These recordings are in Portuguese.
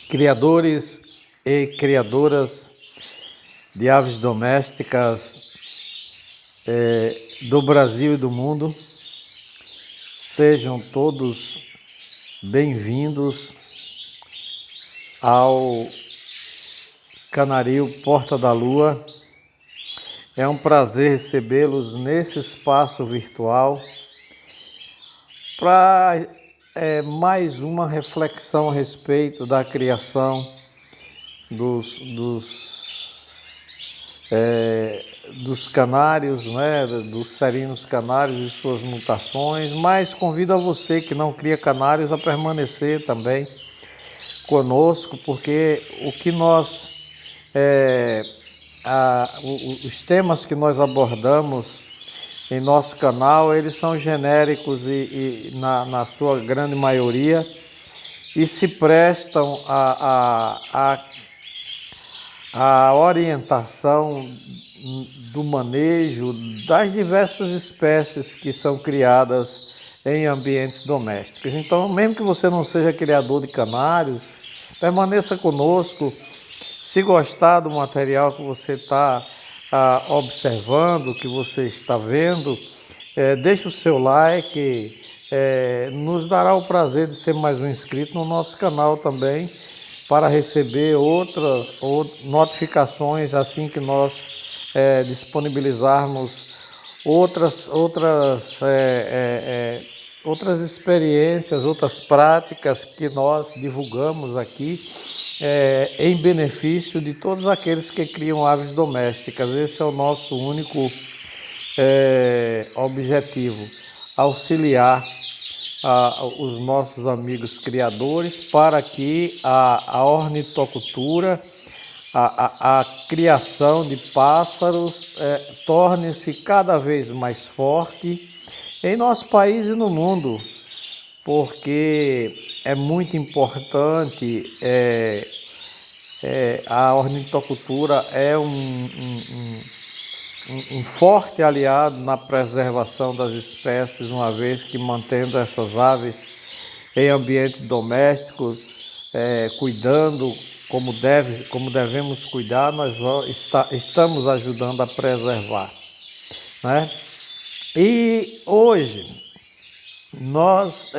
Criadores e criadoras de aves domésticas do Brasil e do mundo, sejam todos bem-vindos ao Canaril Porta da Lua. É um prazer recebê-los nesse espaço virtual para mais uma reflexão a respeito da criação dos canários, né, dos serinos canários e suas mutações, mas convido a você que não cria canários a permanecer também conosco, porque o que nós os temas que nós abordamos em nosso canal, eles são genéricos e na sua grande maioria, e se prestam a orientação do manejo das diversas espécies que são criadas em ambientes domésticos. Então, mesmo que você não seja criador de canários, permaneça conosco. Se gostar do material que você está observando, que você está vendo, deixe o seu like, nos dará o prazer de ser mais um inscrito no nosso canal também, para receber outras notificações assim que nós disponibilizarmos outras experiências, outras práticas que nós divulgamos aqui em benefício de todos aqueles que criam aves domésticas. Esse é o nosso único objetivo, auxiliar os nossos amigos criadores para que a ornitocultura, a criação de pássaros torne-se cada vez mais forte em nosso país e no mundo, porque é muito importante. A ornitocultura é um forte aliado na preservação das espécies, uma vez que, mantendo essas aves em ambiente doméstico, cuidando como devemos cuidar, nós estamos ajudando a preservar, né? E hoje nós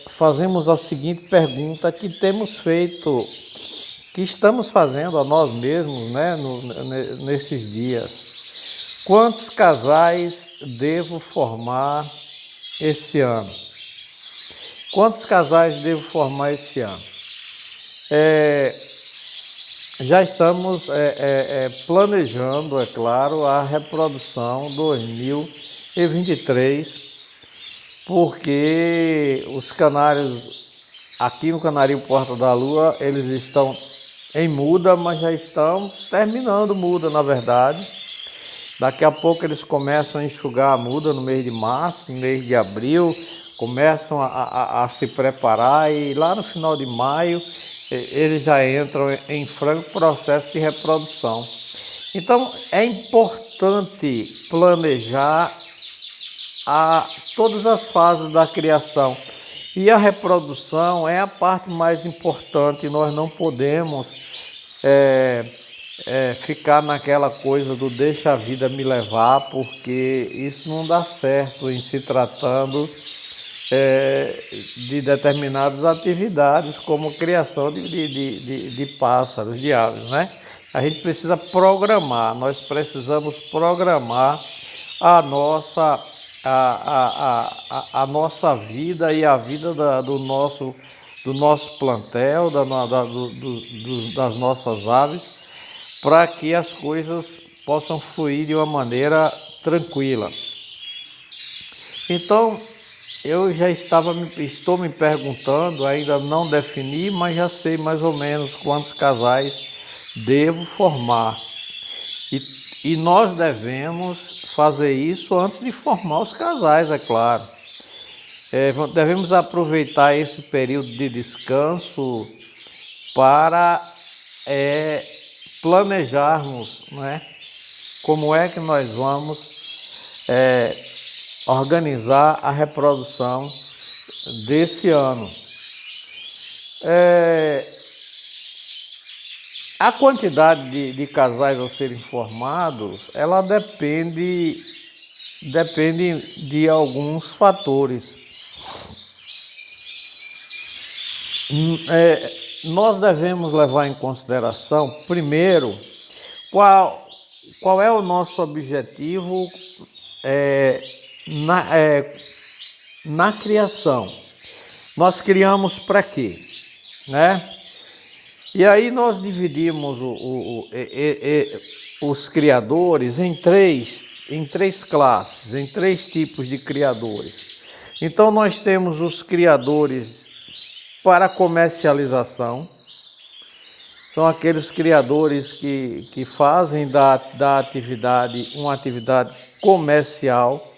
fazemos a seguinte pergunta que temos feito, que estamos fazendo a nós mesmos, né, nesses dias. Quantos casais devo formar esse ano? Quantos casais devo formar esse ano? Já estamos planejando, é claro, a reprodução 2023, porque os canários aqui no Canaril Porta da Lua, eles estão em muda, mas já estão terminando muda, na verdade. Daqui a pouco eles começam a enxugar a muda no mês de março, no mês de abril, começam a se preparar, e lá no final de maio eles já entram em franco processo de reprodução. Então é importante planejar todas as fases da criação, e a reprodução é a parte mais importante. Nós não podemos ficar naquela coisa do deixa a vida me levar, porque isso não dá certo em se tratando de determinadas atividades, como criação de pássaros, de aves, né? A gente precisa programar, nós precisamos programar a nossa vida e a vida do nosso plantel, das nossas aves, para que as coisas possam fluir de uma maneira tranquila. Então, eu já estou me perguntando, ainda não defini, mas já sei mais ou menos quantos casais devo formar. E nós devemos fazer isso antes de formar os casais, é claro. Devemos aproveitar esse período de descanso para planejarmos, né, como é que nós vamos organizar a reprodução desse ano. É, a quantidade de casais a serem formados, ela depende de alguns fatores. Nós devemos levar em consideração, primeiro, qual é o nosso objetivo na criação. Nós criamos para quê? Né? E aí nós dividimos os criadores em três classes, em três tipos de criadores. Então nós temos os criadores para comercialização, são aqueles criadores que fazem da atividade uma atividade comercial,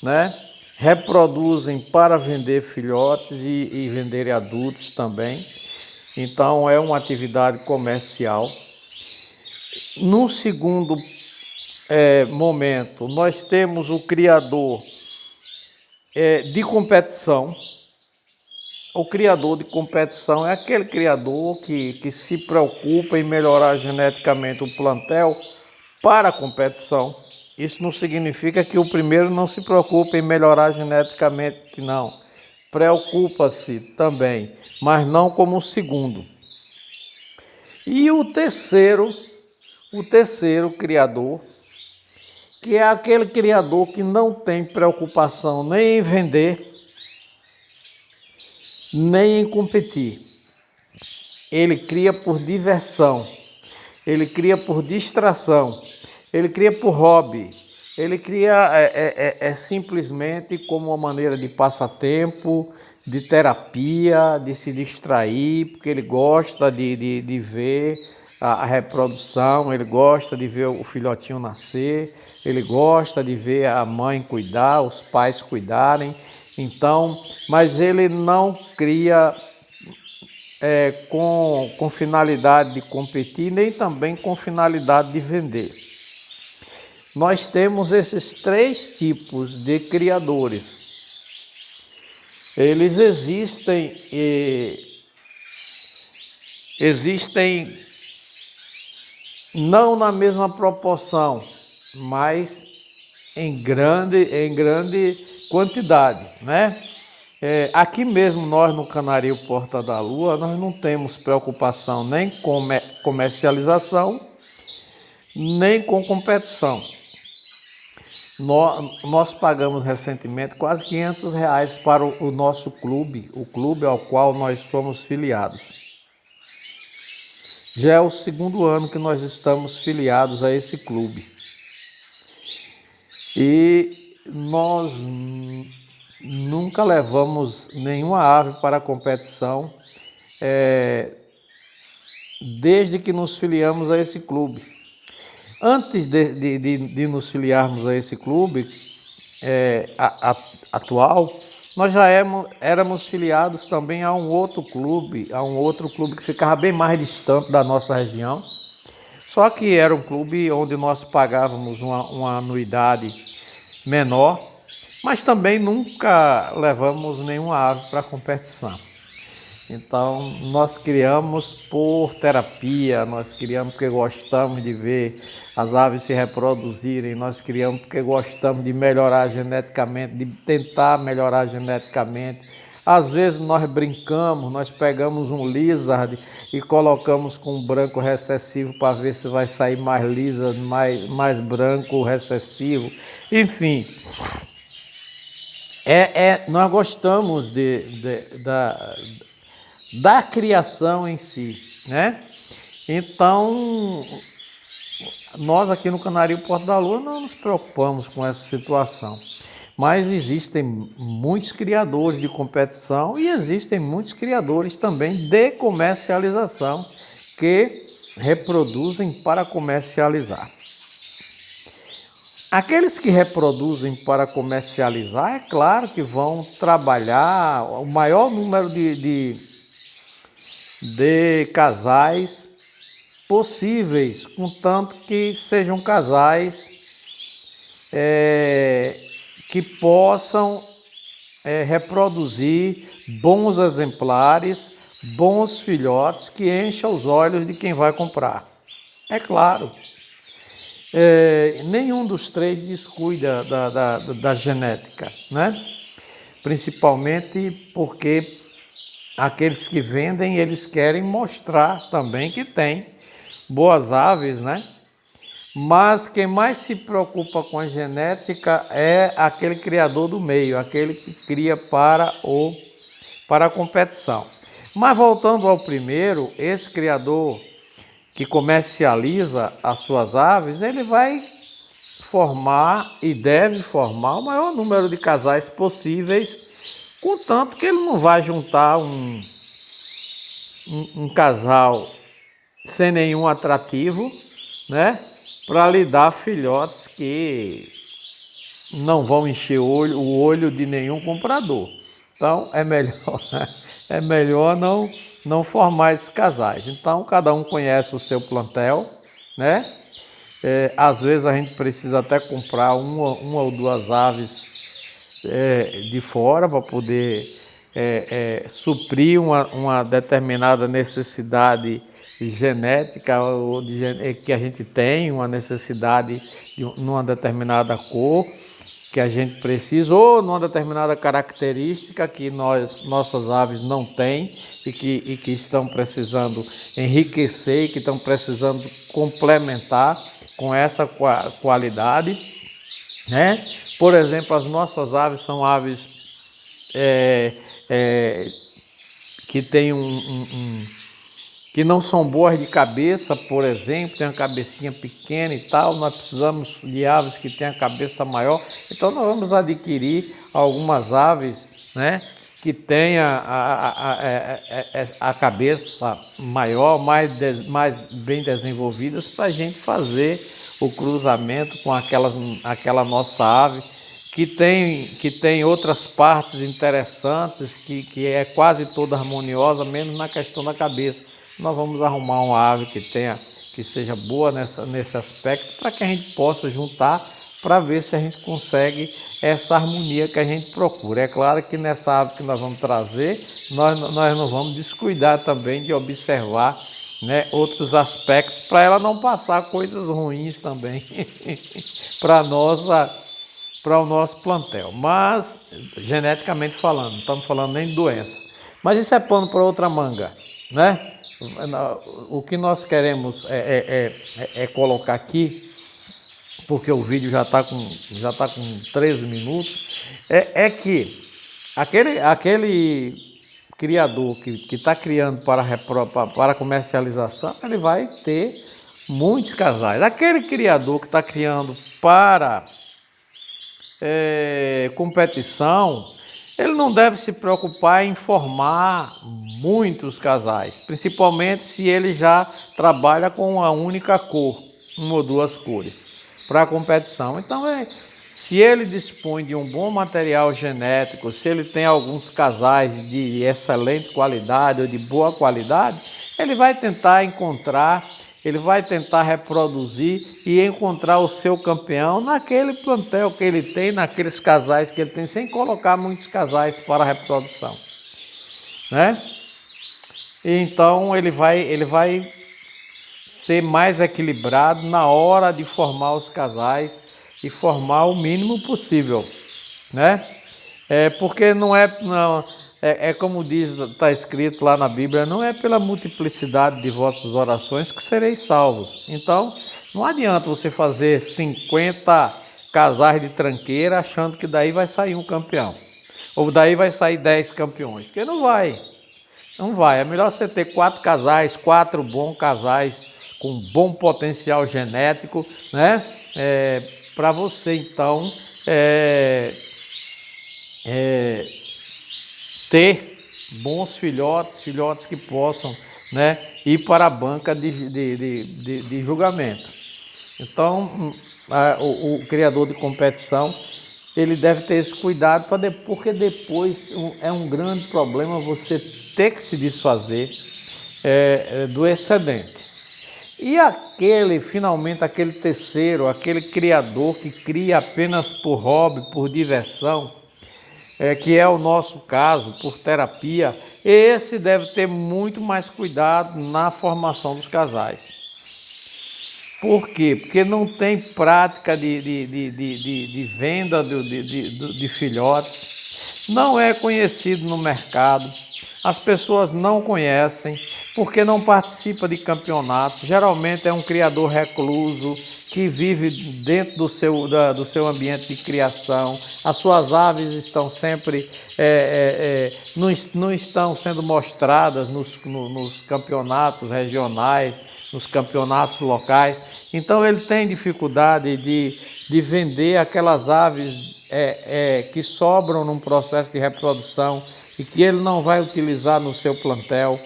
né? Reproduzem para vender filhotes e vender adultos também. Então é uma atividade comercial. No segundo momento, nós temos o criador de competição. O criador de competição é aquele criador que se preocupa em melhorar geneticamente o plantel para a competição. Isso não significa que o primeiro não se preocupe em melhorar geneticamente, não. Preocupa-se também, mas não como o segundo. E o terceiro criador, que é aquele criador que não tem preocupação nem em vender, nem em competir. Ele cria por diversão, ele cria por distração, ele cria por hobby, ele cria simplesmente como uma maneira de passatempo, de terapia, de se distrair, porque ele gosta de ver a reprodução, ele gosta de ver o filhotinho nascer, ele gosta de ver a mãe cuidar, os pais cuidarem. Então, mas ele não cria com finalidade de competir, nem também com finalidade de vender. Nós temos esses três tipos de criadores. Eles existem não na mesma proporção, mas em grande quantidade, né? Aqui mesmo nós no Canaril Porta da Lua, nós não temos preocupação nem com comercialização, nem com competição. Nós pagamos recentemente quase R$500 para o nosso clube, o clube ao qual nós somos filiados. Já é o segundo ano que nós estamos filiados a esse clube. E nós nunca levamos nenhuma ave para a competição desde que nos filiamos a esse clube. Antes de nos filiarmos a esse clube atual, nós já éramos filiados também a um outro clube que ficava bem mais distante da nossa região. Só que era um clube onde nós pagávamos uma anuidade menor, mas também nunca levamos nenhuma ave para a competição. Então, nós criamos por terapia, nós criamos porque gostamos de ver as aves se reproduzirem, nós criamos porque gostamos de melhorar geneticamente, de tentar melhorar geneticamente. Às vezes nós brincamos, nós pegamos um lizard e colocamos com um branco recessivo para ver se vai sair mais lizard, mais branco recessivo. Enfim, nós gostamos da criação em si, né? Então, nós aqui no Canaril Porta da Lua não nos preocupamos com essa situação. Mas existem muitos criadores de competição e existem muitos criadores também de comercialização que reproduzem para comercializar. Aqueles que reproduzem para comercializar, é claro que vão trabalhar o maior número de casais possíveis, contanto que sejam casais que possam reproduzir bons exemplares bons filhotes que enchem os olhos de quem vai comprar. É claro, nenhum dos três descuida da genética, né? Principalmente porque aqueles que vendem, eles querem mostrar também que tem boas aves, né? Mas quem mais se preocupa com a genética é aquele criador do meio, aquele que cria para a competição. Mas voltando ao primeiro, esse criador que comercializa as suas aves, ele vai formar e deve formar o maior número de casais possíveis, contanto que ele não vai juntar um casal sem nenhum atrativo, né, para lhe dar filhotes que não vão encher o olho de nenhum comprador. Então é melhor não formar esses casais. Então cada um conhece o seu plantel, né? Às vezes a gente precisa até comprar uma ou duas aves de fora para poder suprir uma determinada necessidade genética ou que a gente tem, uma necessidade numa determinada cor que a gente precisa, ou numa determinada característica que nossas aves não têm e que estão precisando enriquecer, que estão precisando complementar com essa qualidade, né? Por exemplo, as nossas aves são aves que têm que não são boas de cabeça, por exemplo, tem uma cabecinha pequena e tal, nós precisamos de aves que tenham a cabeça maior, então nós vamos adquirir algumas aves, né, que tenha a cabeça maior, mais bem desenvolvidas, para a gente fazer o cruzamento com aquela nossa ave, que tem outras partes interessantes, que é quase toda harmoniosa, menos na questão da cabeça. Nós vamos arrumar uma ave que seja boa nesse aspecto, para que a gente possa juntar, para ver se a gente consegue essa harmonia que a gente procura. É claro que nessa ave que nós vamos trazer, nós não vamos descuidar também de observar, né, outros aspectos, para ela não passar coisas ruins também para o nosso plantel. Mas, geneticamente falando, não estamos falando nem de doença. Mas isso é pano para outra manga, né? O que nós queremos é colocar aqui, porque o vídeo já está com 13 minutos, é que aquele criador que está criando para comercialização, ele vai ter muitos casais. Aquele criador que está criando para competição, ele não deve se preocupar em formar muitos casais, principalmente se ele já trabalha com uma única cor, uma ou duas cores, para a competição. Então, se ele dispõe de um bom material genético, se ele tem alguns casais de excelente qualidade ou de boa qualidade, ele vai tentar reproduzir e encontrar o seu campeão naquele plantel que ele tem, naqueles casais que ele tem, sem colocar muitos casais para a reprodução, né? Então ele vai ser mais equilibrado na hora de formar os casais e formar o mínimo possível, né? Porque não é como está escrito lá na Bíblia, não é pela multiplicidade de vossas orações que sereis salvos. Então, não adianta você fazer 50 casais de tranqueira achando que daí vai sair um campeão, ou daí vai sair 10 campeões, porque não vai. Não vai. É melhor você ter 4 casais, 4 bons casais com bom potencial genético, né? Para você, então, ter bons filhotes que possam, né, ir para a banca de julgamento. Então, o criador de competição, ele deve ter esse cuidado, porque depois é um grande problema você ter que se desfazer do excedente. E finalmente, aquele terceiro, aquele criador que cria apenas por hobby, por diversão, que é o nosso caso, por terapia, esse deve ter muito mais cuidado na formação dos casais. Por quê? Porque não tem prática de venda de filhotes, não é conhecido no mercado, as pessoas não conhecem, porque não participa de campeonatos. Geralmente é um criador recluso que vive dentro do seu ambiente de criação. As suas aves estão sempre não estão sendo mostradas nos campeonatos regionais, nos campeonatos locais. Então ele tem dificuldade de vender aquelas aves que sobram num processo de reprodução e que ele não vai utilizar no seu plantel,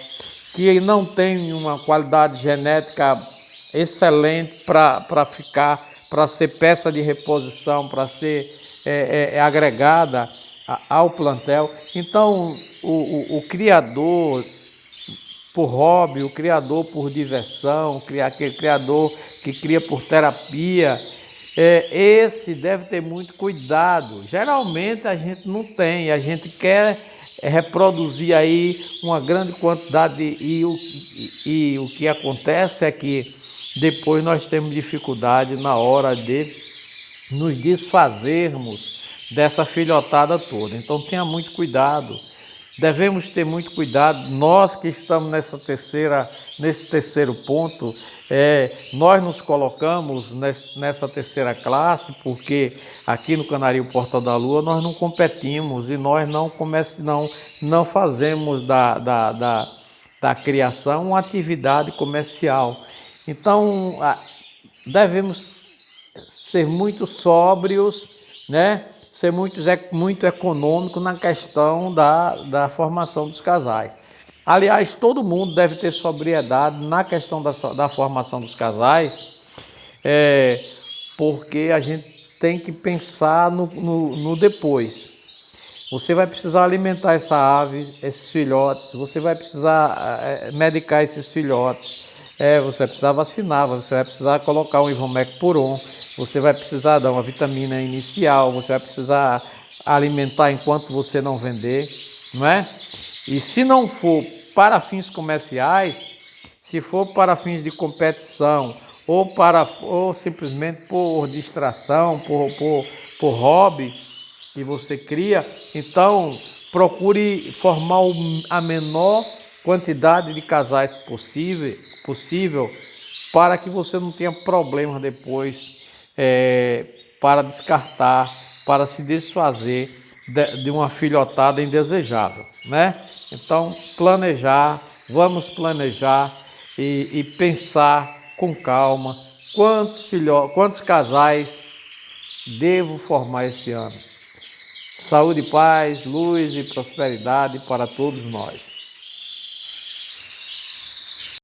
que não tem uma qualidade genética excelente para ser peça de reposição, para ser agregada ao plantel. Então, o criador por hobby, o criador por diversão, aquele criador que cria por terapia, esse deve ter muito cuidado. Geralmente a gente não tem, a gente quer reproduzir aí uma grande quantidade e o que acontece é que depois nós temos dificuldade na hora de nos desfazermos dessa filhotada toda. Então tenha muito cuidado. Devemos ter muito cuidado, nós que estamos nesse terceiro ponto, nós nos colocamos nessa terceira classe, porque aqui no Canarinho Porta da Lua nós não competimos e nós não fazemos da criação uma atividade comercial. Então, devemos ser muito sóbrios, né? Ser muito econômico na questão da formação dos casais. Aliás, todo mundo deve ter sobriedade na questão da formação dos casais, porque a gente tem que pensar no depois. Você vai precisar alimentar essa ave, esses filhotes, você vai precisar medicar esses filhotes, você vai precisar vacinar, você vai precisar colocar um Ivomec Puron, você vai precisar dar uma vitamina inicial, você vai precisar alimentar enquanto você não vender, não é? E se não for para fins comerciais, se for para fins de competição ou simplesmente por distração, por hobby que você cria, então procure formar a menor quantidade de casais possível para que você não tenha problemas depois para descartar, para se desfazer de uma filhotada indesejável, né? Então, vamos planejar e pensar com calma quantos casais devo formar esse ano. Saúde, paz, luz e prosperidade para todos nós.